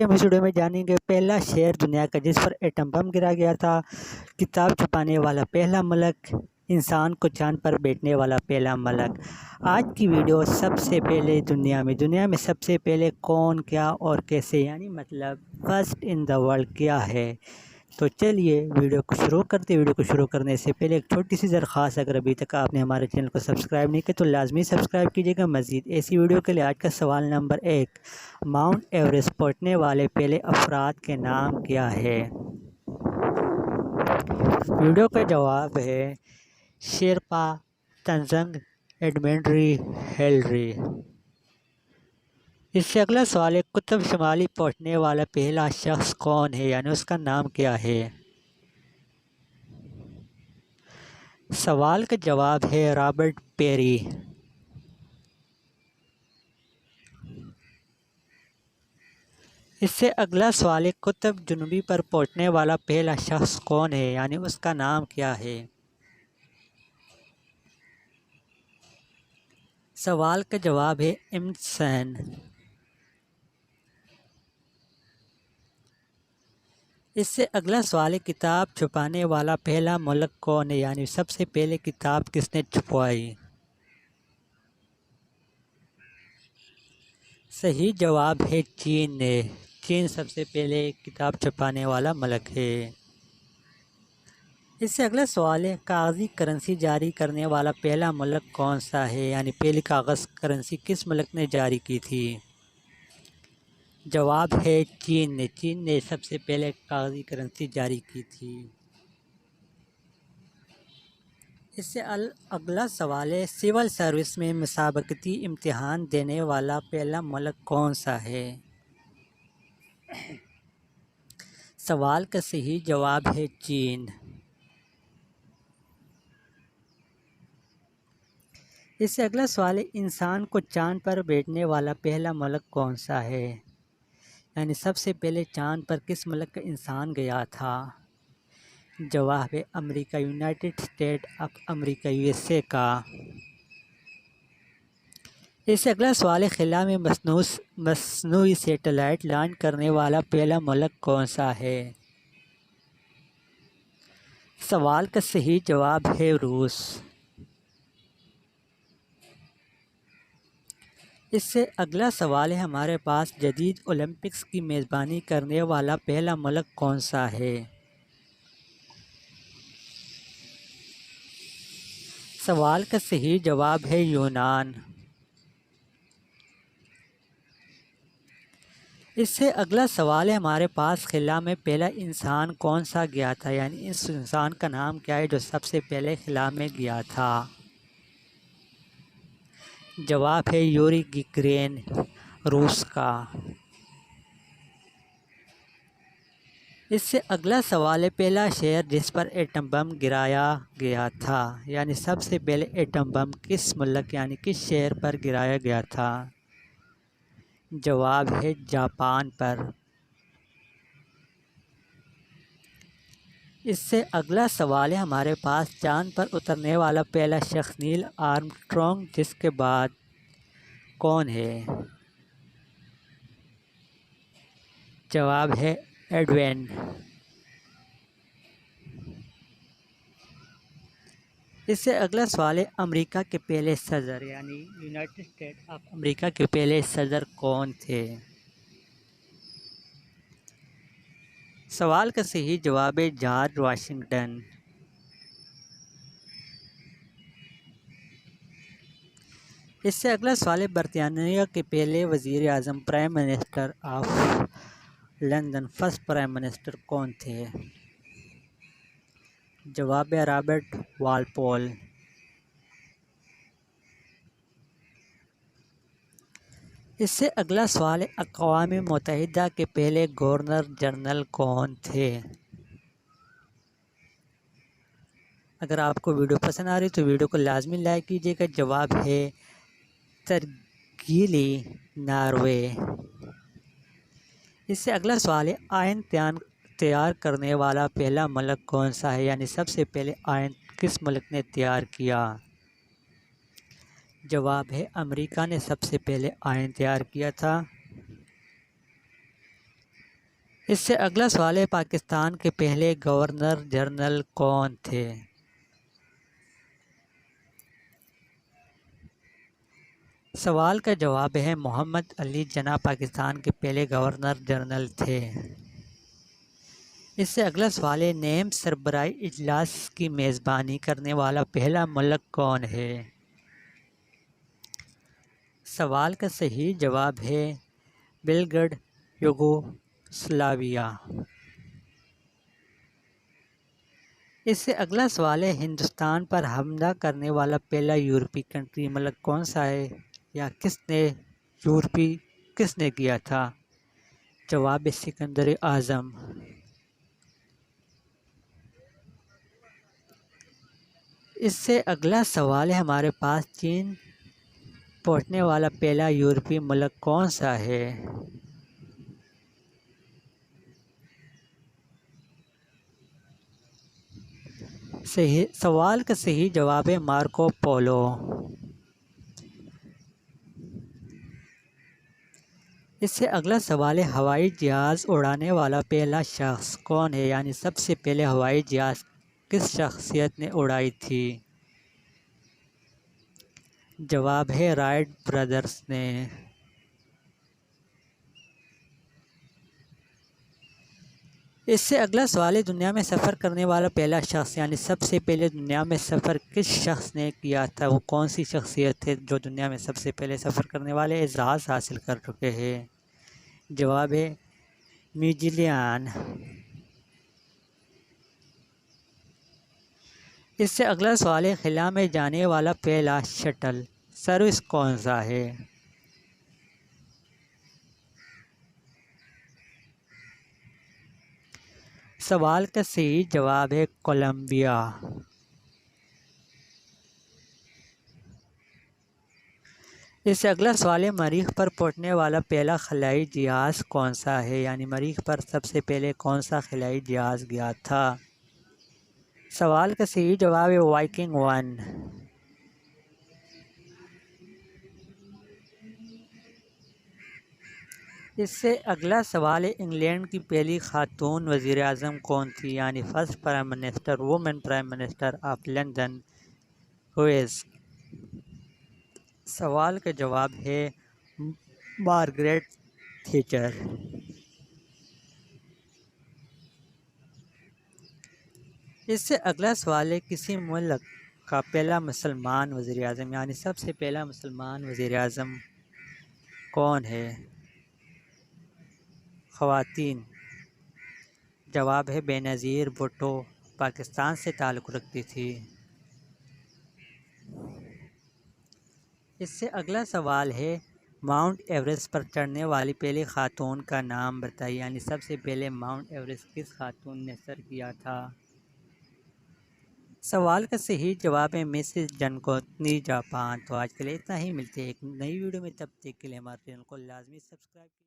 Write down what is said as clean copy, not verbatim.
ہم اس ویڈیو میں جانیں گے پہلا شہر دنیا کا جس پر ایٹم بم گرا گیا تھا، کتاب چھپانے والا پہلا ملک، انسان کو چاند پر بیٹھنے والا پہلا ملک۔ آج کی ویڈیو سب سے پہلے دنیا میں سب سے پہلے کون، کیا اور کیسے، یعنی مطلب فرسٹ ان دا ورلڈ کیا ہے۔ تو چلیے ویڈیو کو شروع کرتے۔ ویڈیو کو شروع کرنے سے پہلے ایک چھوٹی سی درخواست، اگر ابھی تک آپ نے ہمارے چینل کو سبسکرائب نہیں کیا تو لازمی سبسکرائب کیجیے گا۔ مزید ایسی ویڈیو کے لیے آج کا سوال نمبر 1، ماؤنٹ ایوریسٹ پہنچنے والے پہلے افراد کے نام کیا ہے؟ ویڈیو کا جواب ہے شیرپا، تنزنگ، ایڈمنڈ ہلیری۔ اس سے اگلا سوال ہے قطب شمالی پہنچنے والا پہلا شخص کون ہے، یعنی اس کا نام کیا ہے؟ سوال کا جواب ہے رابرٹ پیری۔ اس سے اگلا سوال ہے قطب جنوبی پر پہنچنے والا پہلا شخص کون ہے، یعنی اس کا نام کیا ہے؟ سوال کا جواب ہے امندسن۔ اس سے اگلا سوال ہے کتاب چھپانے والا پہلا ملک کون ہے، یعنی سب سے پہلے کتاب کس نے چھپوائی؟ صحیح جواب ہے چین نے۔ چین سب سے پہلے کتاب چھپانے والا ملک ہے۔ اس سے اگلا سوال ہے کاغذی کرنسی جاری کرنے والا پہلا ملک کون سا ہے، یعنی پہلی کاغذ کرنسی کس ملک نے جاری کی تھی؟ جواب ہے چین نے۔ چین نے سب سے پہلے کاغذی کرنسی جاری کی تھی۔ اس سے اگلا سوال ہے سول سروس میں مسابقتی امتحان دینے والا پہلا ملک کون سا ہے؟ سوال کا صحیح جواب ہے چین۔ اس سے اگلا سوال ہے انسان کو چاند پر بیٹھنے والا پہلا ملک کون سا ہے، یعنی سب سے پہلے چاند پر کس ملک کا انسان گیا تھا؟ جواب ہے امریکہ، united state of America, USA کا۔ اس سے اگلا سوال ہے خلا میں مصنوعی سیٹلائٹ لانچ کرنے والا پہلا ملک کون سا ہے؟ سوال کا صحیح جواب ہے روس۔ اس سے اگلا سوال ہے ہمارے پاس جدید اولمپکس کی میزبانی کرنے والا پہلا ملک کون سا ہے؟ سوال کا صحیح جواب ہے یونان۔ اس سے اگلا سوال ہے ہمارے پاس خلا میں پہلا انسان کون سا گیا تھا، یعنی اس انسان کا نام کیا ہے جو سب سے پہلے خلا میں گیا تھا؟ جواب ہے یوری گگرین، روس کا۔ اس سے اگلا سوال ہے پہلا شہر جس پر ایٹم بم گرایا گیا تھا، یعنی سب سے پہلے ایٹم بم کس ملک یعنی کس شہر پر گرایا گیا تھا؟ جواب ہے جاپان پر۔ اس سے اگلا سوال ہے ہمارے پاس چاند پر اترنے والا پہلا شخص نیل آرمسٹرانگ جس کے بعد کون ہے؟ جواب ہے ایڈوین۔ اس سے اگلا سوال ہے امریکہ کے پہلے صدر یعنی یونائٹڈ اسٹیٹ آف امریکہ کے پہلے صدر کون تھے؟ سوال کا صحیح جواب ہے جارج واشنگٹن۔ اس سے اگلا سوال ہے برطانیہ کے پہلے وزیر اعظم prime minister of London first prime minister کون تھے؟ جواب ہے رابرٹ والپول۔ اس سے اگلا سوال ہے اقوام متحدہ کے پہلے گورنر جنرل کون تھے؟ اگر آپ کو ویڈیو پسند آ رہی تو ویڈیو کو لازمی لائک کیجیے گا۔ جواب ہے ترگیلی ناروے۔ اس سے اگلا سوال ہے آئین تیار کرنے والا پہلا ملک کون سا ہے، یعنی سب سے پہلے آئین کس ملک نے تیار کیا؟ جواب ہے امریکہ نے سب سے پہلے آئین تیار کیا تھا۔ اس سے اگلا سوال ہے پاکستان کے پہلے گورنر جنرل کون تھے؟ سوال کا جواب ہے محمد علی جناح پاکستان کے پہلے گورنر جنرل تھے۔ اس سے اگلا سوال ہے نیم سربراہی اجلاس کی میزبانی کرنے والا پہلا ملک کون ہے؟ سوال کا صحیح جواب ہے بلگریڈ یوگوسلاویہ۔ اس سے اگلا سوال ہے ہندوستان پر حملہ کرنے والا پہلا یورپی کنٹری ملک کون سا ہے یا کس نے کیا تھا؟ جواب سکندر اعظم۔ اس سے اگلا سوال ہے ہمارے پاس چین پہنچنے والا پہلا یورپی ملک کون سا ہے؟ سوال کا صحیح جواب ہے مارکو پولو۔ اس سے اگلا سوال ہے ہوائی جہاز اڑانے والا پہلا شخص کون ہے، یعنی سب سے پہلے ہوائی جہاز کس شخصیت نے اڑائی تھی؟ جواب ہے رائٹ برادرز نے۔ اس سے اگلا سوال ہے دنیا میں سفر کرنے والا پہلا شخص، یعنی سب سے پہلے دنیا میں سفر کس شخص نے کیا تھا؟ وہ کون سی شخصیت ہے جو دنیا میں سب سے پہلے سفر کرنے والے اعزاز حاصل کر چکے ہیں؟ جواب ہے میجیلان۔ اس سے اگلا سوال ہے خلا میں جانے والا پہلا شٹل سروس کون سا ہے؟ سوال کا صحیح جواب ہے کولمبیا۔ اس سے اگلا سوال ہے مریخ پر پہنچنے والا پہلا خلائی جہاز کون سا ہے، یعنی مریخ پر سب سے پہلے کون سا خلائی جہاز گیا تھا؟ سوال کا صحیح جواب ہے وائکنگ 1۔ اس سے اگلا سوال ہے انگلینڈ کی پہلی خاتون وزیر اعظم کون تھی، یعنی first prime minister woman prime minister of London who's? سوال کا جواب ہے مارگریٹ تھیچر۔ اس سے اگلا سوال ہے کسی ملک کا پہلا مسلمان وزیر اعظم، یعنی سب سے پہلا مسلمان وزیر اعظم کون ہے؟ خواتین۔ جواب ہے بینظیر بھٹو، پاکستان سے تعلق رکھتی تھی۔ اس سے اگلا سوال ہے ماؤنٹ ایوریسٹ پر چڑھنے والی پہلی خاتون کا نام بتائیے، یعنی سب سے پہلے ماؤنٹ ایوریسٹ کس خاتون نے سر کیا تھا؟ سوال کا صحیح جواب ہے مسز جنکوتنی جاپان۔ تو آج کے لیے اتنا ہی، ملتے ہیں ایک نئی ویڈیو میں، تب تک کے لیے ہمارے چینل کو لازمی سبسکرائب